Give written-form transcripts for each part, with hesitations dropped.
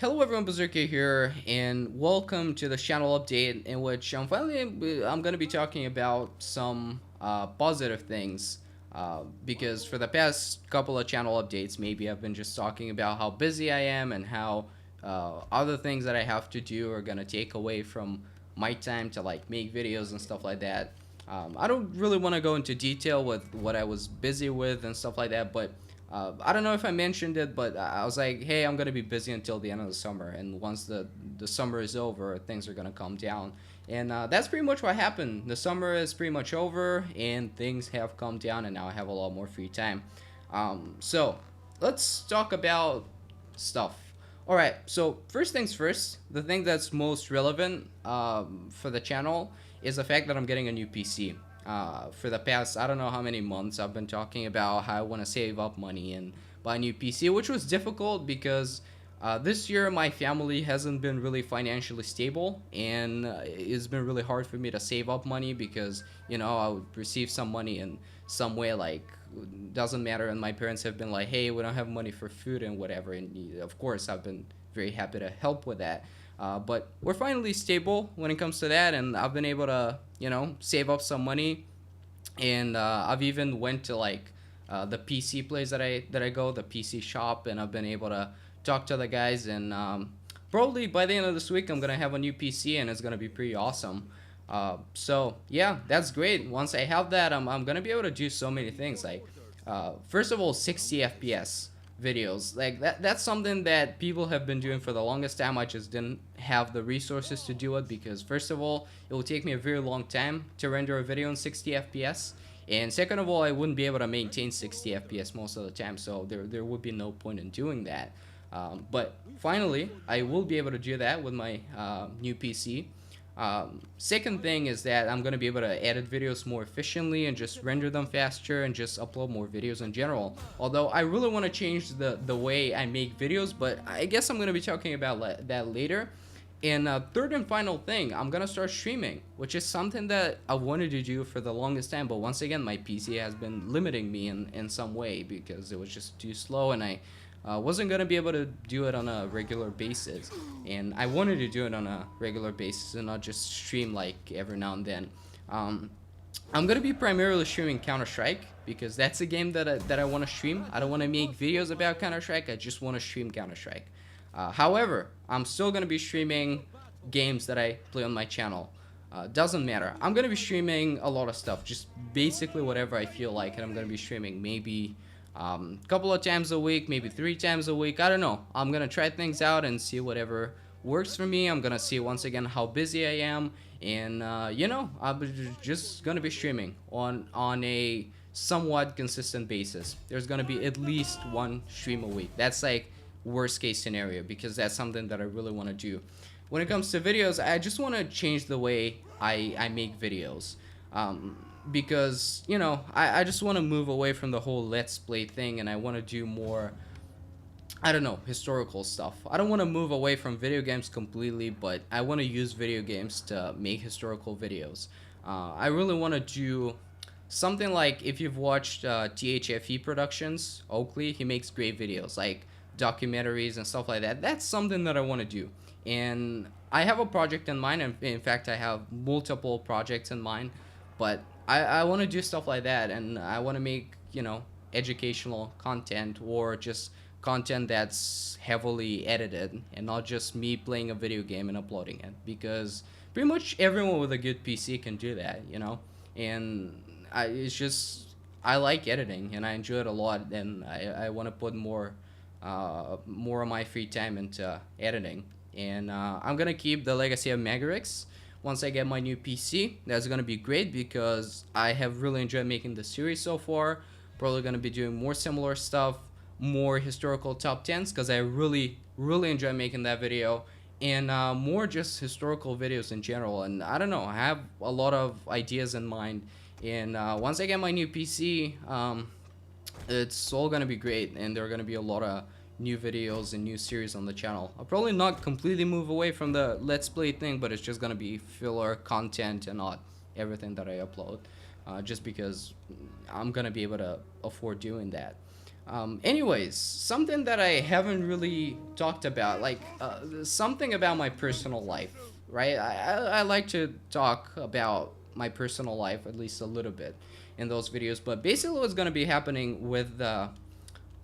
Hello everyone, Berserkhead here, and welcome to the channel update in which I'm going to be talking about some positive things because for the past couple of channel updates, maybe I've been just talking about how busy I am and how other things that I have to do are going to take away from my time to like make videos and stuff like that. I don't really want to go into detail with what I was busy with and stuff like that, but I don't know if I mentioned it, but I was like, hey, I'm gonna be busy until the end of the summer, and once the summer is over, things are gonna calm down, and that's pretty much what happened. The summer is pretty much over, and things have calmed down, and now I have a lot more free time. So let's talk about stuff. All right. So first things first, the thing that's most relevant for the channel is the fact that I'm getting a new PC. For the past, I don't know how many months, I've been talking about how I want to save up money and buy a new PC, which was difficult because this year my family hasn't been really financially stable, and it's been really hard for me to save up money because I would receive some money in some way, like doesn't matter, and my parents have been like, hey, we don't have money for food and whatever, and of course I've been very happy to help with that. But we're finally stable when it comes to that, and I've been able to save up some money, and I've even went to like the PC place that I go, the PC shop, and I've been able to talk to the guys, and probably by the end of this week I'm gonna have a new PC, and it's gonna be pretty awesome. So yeah, that's great. Once I have that, I'm gonna be able to do so many things. Like, first of all, 60 FPS videos. Like that's something that people have been doing for the longest time. I just didn't have the resources to do it because first of all, it will take me a very long time to render a video in 60 FPS. And second of all, I wouldn't be able to maintain 60 FPS most of the time, so there would be no point in doing that. But finally, I will be able to do that with my new PC. Second thing is that I'm going to be able to edit videos more efficiently and just render them faster and just upload more videos in general. Although I really want to change the way I make videos, but I guess I'm going to be talking about that later. And third and final thing, I'm going to start streaming, which is something that I wanted to do for the longest time. But once again, my PC has been limiting me in some way because it was just too slow, and I wasn't going to be able to do it on a regular basis, and I wanted to do it on a regular basis and not just stream like every now and then. I'm going to be primarily streaming Counter-Strike because that's a game that I want to stream. I don't want to make videos about Counter-Strike, I just want to stream Counter-Strike. However, I'm still going to be streaming games that I play on my channel. Doesn't matter. I'm going to be streaming a lot of stuff, just basically whatever I feel like, and I'm going to be streaming maybe a couple of times a week, maybe 3 times a week. I don't know. I'm gonna try things out and see whatever works for me. I'm gonna see once again how busy I am, and I'm just gonna be streaming on a somewhat consistent basis. There's gonna be at least one stream a week. That's like worst case scenario because that's something that I really want to do. When it comes to videos, I just want to change the way I make videos. Because I just want to move away from the whole let's play thing, and I want to do more, I don't know, historical stuff. I don't want to move away from video games completely, but I want to use video games to make historical videos. I really want to do something like, if you've watched THFE Productions, Oakley, he makes great videos like documentaries and stuff like that. That's something that I want to do, and I have a project in mind, and in fact I have multiple projects in mind, but I want to do stuff like that, and I want to make educational content, or just content that's heavily edited and not just me playing a video game and uploading it, because pretty much everyone with a good PC can do that, and it's just, I like editing and I enjoy it a lot, and I want to put more of my free time into editing, and I'm gonna keep the legacy of Megarix. Once I get my new PC, that's gonna be great because I have really enjoyed making the series so far. Probably gonna be doing more similar stuff, more historical top 10s, because I really enjoy making that video, and more just historical videos in general. And I don't know, I have a lot of ideas in mind, and once I get my new PC, it's all gonna be great, and there are gonna be a lot of new videos and new series on the channel. I'll probably not completely move away from the let's play thing, but it's just gonna be filler content and not everything that I upload, just because I'm gonna be able to afford doing that. Anyways, something that I haven't really talked about, like something about my personal life, right? I like to talk about my personal life at least a little bit in those videos, but basically what's going to be happening with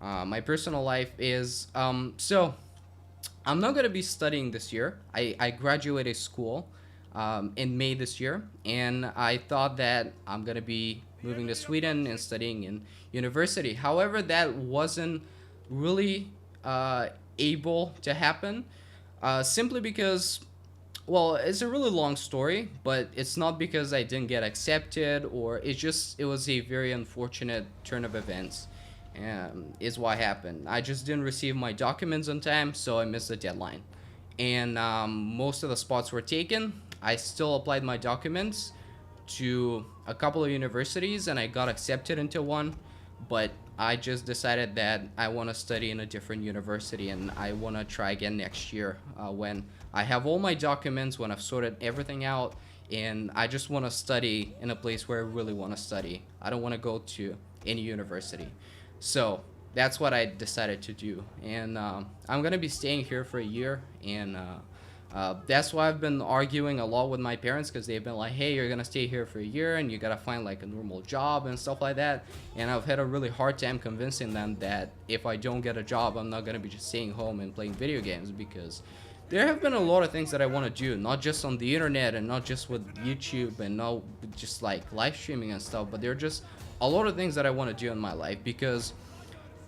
my personal life is I'm not going to be studying this year. I graduated school in May this year, and I thought that I'm going to be moving to Sweden and studying in university. However, that wasn't really uh, able to happen simply because, well, it's a really long story, but it's not because I didn't get accepted, or it was a very unfortunate turn of events. Is what happened. I just didn't receive my documents on time, so I missed the deadline. And most of the spots were taken. I still applied my documents to a couple of universities, and I got accepted into one, but I just decided that I want to study in a different university, and I want to try again next year when I have all my documents, when I've sorted everything out, and I just want to study in a place where I really want to study. I don't want to go to any university. So that's what I decided to do, and I'm gonna be staying here for a year, and that's why I've been arguing a lot with my parents, because they've been like, hey, you're gonna stay here for a year and you gotta find like a normal job and stuff like that. And I've had a really hard time convincing them that if I don't get a job, I'm not gonna be just staying home and playing video games, because there have been a lot of things that I want to do, not just on the internet and not just with YouTube and not just like live streaming and stuff, but there are just a lot of things that I want to do in my life. Because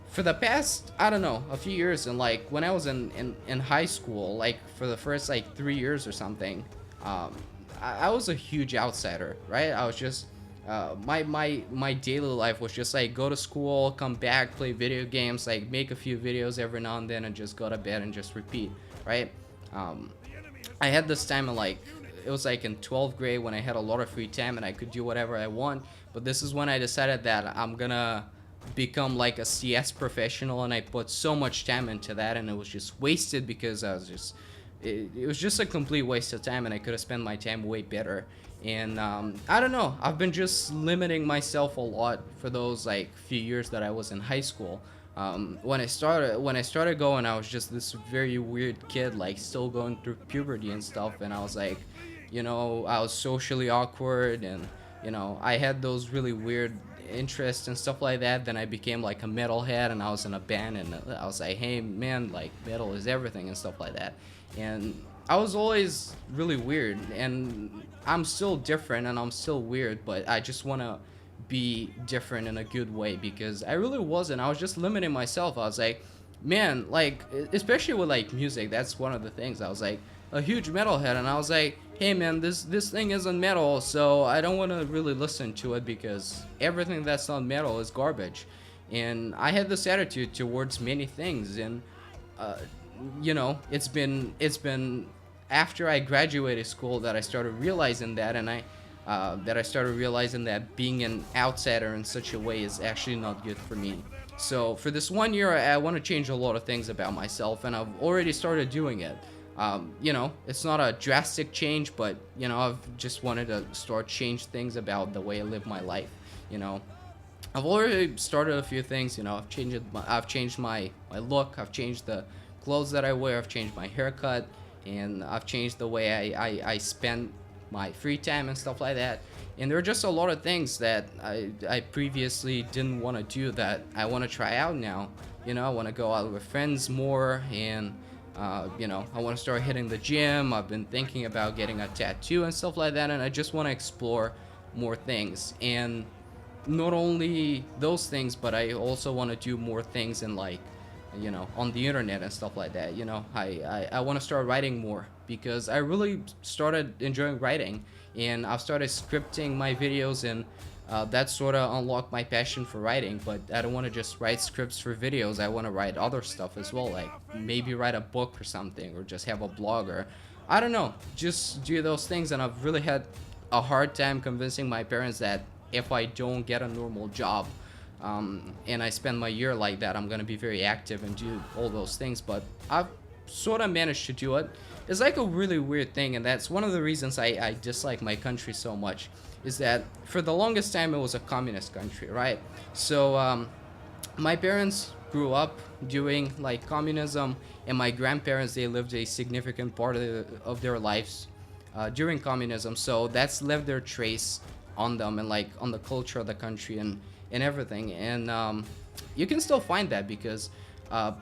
for the past, I don't know, a few years, and like when I was in high school, like for the first like 3 years or something, um, I was a huge outsider, right? I was just my daily life was just like go to school, come back, play video games, like make a few videos every now and then, and just go to bed and just repeat, right? um, I had this time in like, it was like in 12th grade when I had a lot of free time and I could do whatever I want. But this is when I decided that I'm gonna become like a CS professional, and I put so much time into that, and it was just wasted because it was just a complete waste of time, and I could have spent my time way better. And I don't know, I've been just limiting myself a lot for those like few years that I was in high school. When I started going, I was just this very weird kid, like still going through puberty and stuff, and I was like, I was socially awkward, and I had those really weird interests and stuff like that. Then I became like a metalhead, and I was in a band, and I was like, hey man, like metal is everything and stuff like that. And I was always really weird, and I'm still different and I'm still weird, but I just want to be different in a good way, because I really wasn't. I was just limiting myself. I was like, man, like especially with like music, that's one of the things. I was like a huge metalhead, and I was like, hey man, this thing isn't metal, so I don't want to really listen to it, because everything that's not metal is garbage. And I had this attitude towards many things, and uh, it's been after I graduated school that I started realizing that, and I started realizing that being an outsider in such a way is actually not good for me. So for this 1 year, I want to change a lot of things about myself, and I've already started doing it. It's not a drastic change, but I've just wanted to start change things about the way I live my life. You know, I've already started a few things. I've changed my look. I've changed the clothes that I wear. I've changed my haircut, and I've changed the way I spend my free time and stuff like that. And there are just a lot of things that I previously didn't want to do that I want to try out now. I want to go out with friends more, and I want to start hitting the gym. I've been thinking about getting a tattoo and stuff like that, and I just want to explore more things. And not only those things, but I also want to do more things in like, on the internet and stuff like that. I want to start writing more, because I really started enjoying writing, and I've started scripting my videos, and that sort of unlocked my passion for writing. But I don't want to just write scripts for videos. I want to write other stuff as well, like maybe write a book or something, or just have a blog, or I don't know, just do those things. And I've really had a hard time convincing my parents that if I don't get a normal job, and I spend my year like that, I'm gonna be very active and do all those things. But I've sort of managed to do it. It's like a really weird thing, and that's one of the reasons I dislike my country so much, is that for the longest time it was a communist country, right? So my parents grew up during like communism, and my grandparents, they lived a significant part of their lives during communism, so that's left their trace on them and like on the culture of the country and everything. And you can still find that because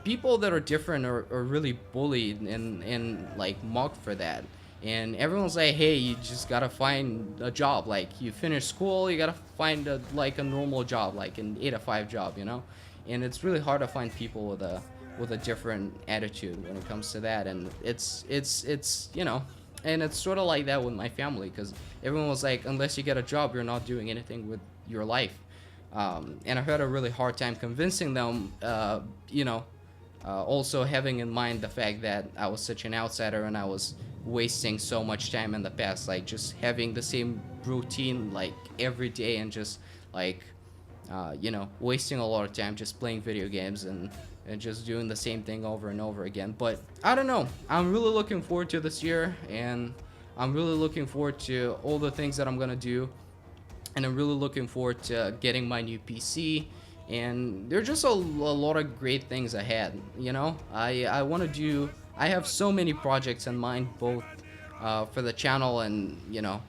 people that are different are really bullied and like mocked for that. And everyone's like, hey, you just gotta find a job, like you finish school, you gotta find like a normal job, like an 8 to 5 job, you know. And it's really hard to find people with a different attitude when it comes to that. And it's you know, and it's sort of like that with my family, because everyone was like, unless you get a job, you're not doing anything with your life. And I had a really hard time convincing them, you know, also having in mind the fact that I was such an outsider and I was wasting so much time in the past, like just having the same routine like every day and just like you know, wasting a lot of time just playing video games and just doing the same thing over and over again. But I don't know, I'm really looking forward to this year, and I'm really looking forward to all the things that I'm gonna do, and I'm really looking forward to getting my new PC. And there's just a lot of great things ahead, you know. I want to do, I have so many projects in mind, both for the channel and, you know,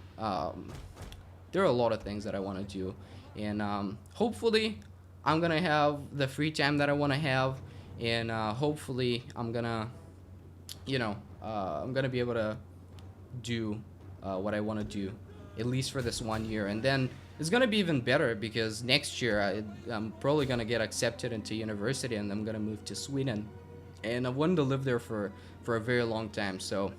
there are a lot of things that I want to do. And hopefully I'm gonna have the free time that I want to have. And hopefully I'm gonna, you know, I'm gonna be able to do what I want to do, at least for this 1 year. And then it's gonna be even better because next year I'm probably gonna get accepted into university and I'm gonna move to Sweden, and I wanted to live there for a very long time. So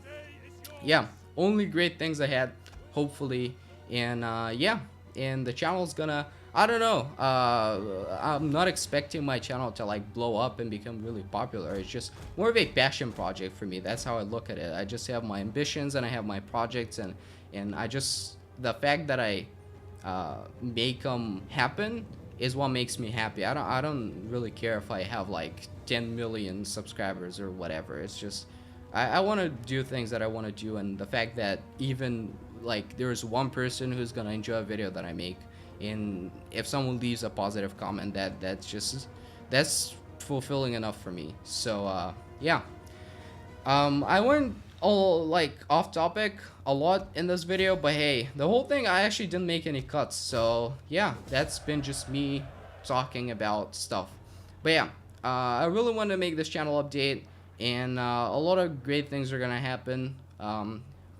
yeah, only great things ahead, hopefully. And yeah, and the channel's gonna, I don't know, I'm not expecting my channel to like blow up and become really popular. It's just more of a passion project for me. That's how I look at it. I just have my ambitions and I have my projects, and I just, the fact that I make them happen is what makes me happy. I don't really care if I have like 10 million subscribers or whatever. It's just I want to do things that I want to do, and the fact that even like there's one person who's gonna enjoy a video that I make, and if someone leaves a positive comment, that's fulfilling enough for me. So yeah, I went all like off topic a lot in this video, but hey, the whole thing I actually didn't make any cuts. So yeah, that's been just me talking about stuff. But yeah, I really want to make this channel update, and a lot of great things are gonna happen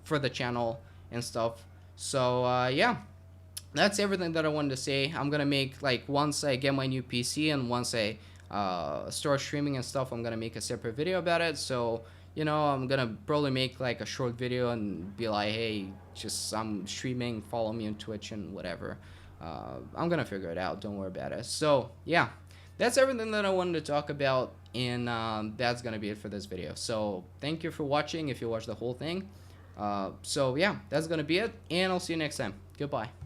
for the channel and stuff. So yeah, that's everything that I wanted to say. I'm gonna make, like, once I get my new PC and once I start streaming and stuff, I'm gonna make a separate video about it. So you know, I'm gonna probably make like a short video and be like, hey, just I'm streaming, follow me on Twitch and whatever. I'm gonna figure it out, don't worry about it. So yeah, that's everything that I wanted to talk about, and that's gonna be it for this video. So thank you for watching if you watched the whole thing. So yeah, that's gonna be it, and I'll see you next time. Goodbye.